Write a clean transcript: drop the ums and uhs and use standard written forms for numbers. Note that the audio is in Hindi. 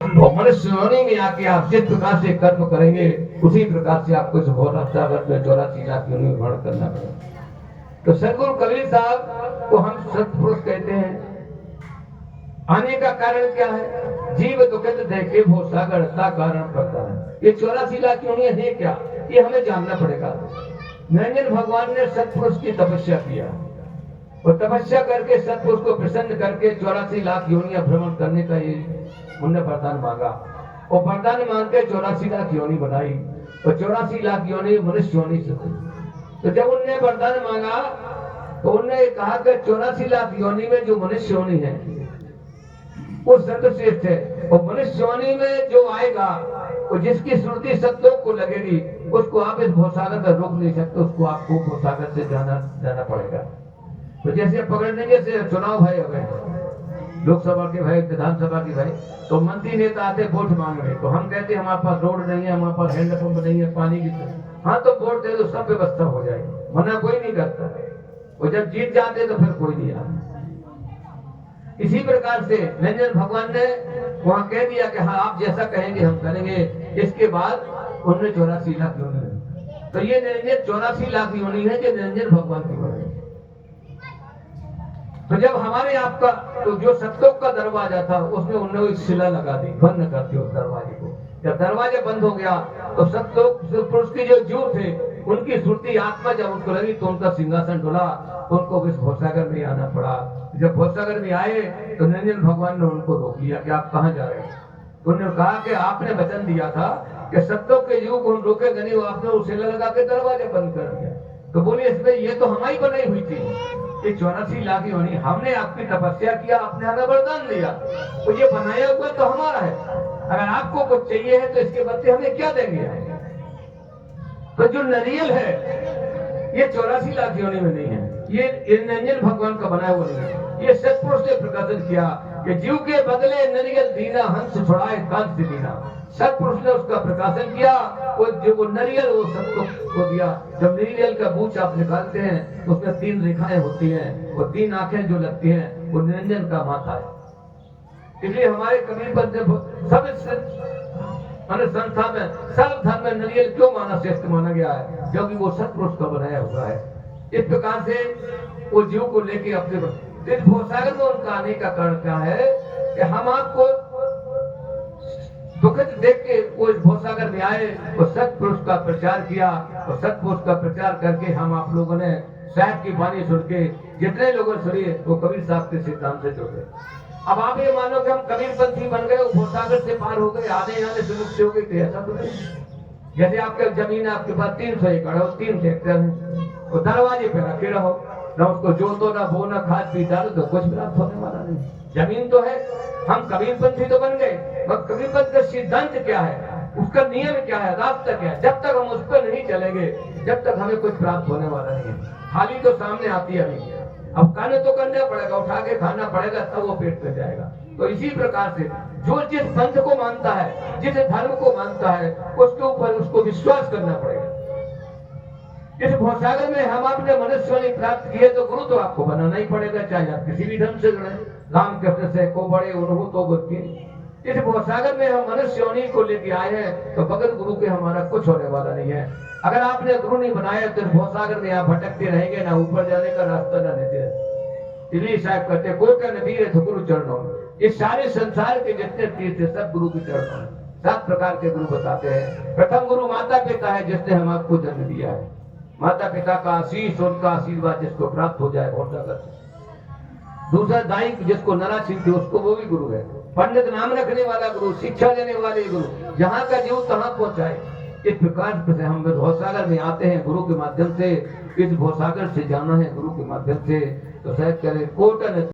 और मनुष्य योनि में आके आप जिस प्रकार से कर्म करेंगे उसी प्रकार से आपको इस घोर सागर में 84 लाख योनि में भ्रमण करना पड़ेगा। तो सदगुरु कबीर साहब को हम सत्पुरुष कहते हैं। आने का कारण क्या है? जीव दुखित देखे भो सागर का कारण पड़ता है। ये 84 लाख योनि है क्या, ये हमें जानना पड़ेगा। निरंजन भगवान ने सत्पुरुष की तपस्या किया और तपस्या करके सत्पुरुष को प्रसन्न करके 84 लाख योनियां भ्रमण करने का ये उन्हें वरदान मांगा और वरदान मांग के 84 लाख योनि बनाई और 84 लाख योनि मनुष्य योनि से थी। तो जब उनने वरदान मांगा तो उन्होंने कहा कि 84 लाख योनि में जो मनुष्य योनि है वो सर्वश्रेष्ठ है और मनुष्य योनि में जो आएगा और जिसकी श्रुति सत्लोक को लगेगी उसको आप इस भवसागर से रोक नहीं सकते, उसको आपको भवसागर से जाना पड़ेगा। तो जैसे पकड़ने जैसे चुनाव भाई हो गए, लोकसभा के भाई, विधानसभा के भाई, तो मंत्री नेता आते वोट मांगने, तो हम कहते हैं हमारे पास रोड नहीं है, हमारे पास हैंडपंप नहीं है, पानी की, हाँ तो वोट दे दो, सब व्यवस्था हो जाएगी, मना कोई नहीं करता। और जब जीत जाते तो फिर कोई नहीं आता। इसी प्रकार से निरंजन भगवान ने वहां कह दिया कि हाँ आप जैसा कहेंगे हम करेंगे। इसके बाद उन्होंने 84 लाख योनि, तो ये निरंजन 84 लाख योनि है जो निरंजन भगवान की बने। तो जब हमारे आपका तो जो सत्लोक का दरवाजा था उसमें उन्होंने एक शिला लगा दी, बंद कर दिया उस दरवाजे को। जब दरवाजा बंद हो गया तो सत्लोक पुरुष के जो जीव थे उनकी सुरती आत्मा जब उनको लगी तो उनका सिंहासन डोला, तो उनको इस भवसागर में आना पड़ा। जब भवसागर में आए तो निरंजन भगवान ने उनको रोक लिया कि आप कहाँ जा रहे हैं। तो उन्होंने कहा कि आपने वचन दिया था कि सत्लोक के जीव को हम रोकेंगे नहीं, आपने उसे लगा के दरवाजा बंद कर दिया। तो बोले इसमें ये तो हमारी बनाई हुई थी, ये 84 लाख योनि हमने आपकी तपस्या किया, आपने हमें वरदान दिया, तो ये बनाया हुआ तो हमारा है। अगर आपको कुछ चाहिए है तो इसके बदले हमें क्या देंगे? तो जो नरियल है ये 84 लाख योनि में नहीं है, ये निरंजन भगवान का बनाया हुआ नहीं है। ये सत्पुरुष ने प्रकाशन किया कि जीव के बदले नरियल दीना, हंस छुड़ाए कांच से दीना। सत्पुरुष ने उसका प्रकाशन किया और जो वो नरियल वो सत्पुरुष को दिया। जब नरियल का बूच आप निकालते हैं तो उसमें 3 रेखाएं होती हैं और 3 आंखें जो लगती हैं वो निरंजन का माथा है। इसलिए हमारे कबीर पंथ ने सब संस्था में सब धर्म में नरियल क्यों माना श्रेष्ठ माना गया है? क्योंकि वो सत्पुरुष का बनाया हुआ है। इस प्रकार से वो जीव को लेके अपने इस भवसागर में उनका आने का कारण क्या है कि हम आपको दुखित देख के वो इस भवसागर में आए और सत्पुरुष का प्रचार किया और सत्पुरुष का प्रचार करके हम आप लोगों ने साहब की वाणी सुन के जितने लोगों सुनी वो कबीर साहब के सिद्धांत से जुड़ गए। अब आप ये मानो कि हम कबीरपंथी बन गए, भवसागर से पार हो गए, आने जाने से मुक्त हो गए, ऐसा तो नहीं। जैसे आपके जमीन आपके पास 300 एकड़ हो, 3 हेक्टेयर है, और दरवाजे पे रखे रहो, ना उसको जोतो ना बो ना खाद बीज डालो तो कुछ प्राप्त होने वाला नहीं। जमीन तो है, हम कबीरपंथी तो बन गए, मगर कबीरपंथ का सिद्धांत क्या है, उसका नियम क्या है, रास्ता क्या है, जब तक हम उस पर नहीं चलेंगे जब तक हमें कुछ प्राप्त होने वाला नहीं है। थाली तो सामने आती है नहीं, अब खाने तो करना पड़ेगा, उठा के खाना पड़ेगा तब वो पेट पे जाएगा। तो इसी प्रकार से जो जिस पंथ को मानता है, जिस धर्म को मानता है, उसके ऊपर उसको विश्वास करना पड़ेगा। इस भवसागर में हम अपने मनुष्य प्राप्त किए तो गुरु तो आपको बनाना ही पड़ेगा, चाहे आप किसी भी धर्म से जुड़े, राम कृष्ण से को बड़े उन्हों तो बुद्धि। इस भवसागर में हम मनुष्य योनि को लेके आए हैं तो बगैर गुरु के हमारा कुछ होने वाला नहीं है। अगर आपने गुरु नहीं बनाया तो भवसागर में आप भटकते रहेंगे, ना ऊपर जाने का रास्ता ना नीचे। इसलिए साहब कहते कोई का नबी है तो गुरु चरणों में। इस सारे संसार के जितने तीर्थ है सब गुरु के चरणों में। 7 प्रकार के गुरु बताते हैं। प्रथम गुरु माता पिता है जिसने हम आपको जन्म दिया है, माता पिता का आशीष उनका आशीर्वाद जिसको प्राप्त हो जाए भवसागर से। दूसरा दाई जिसको नरा चिंती उसको वो भी गुरु है। पंडित नाम रखने वाला गुरु, शिक्षा देने वाले गुरु, जहाँ का जीव तहाँ पहुंचाए। इस प्रकार से हम भवसागर में आते हैं गुरु के माध्यम से। इस भवसागर से जाना है गुरु के माध्यम से। तो शायद करे कोट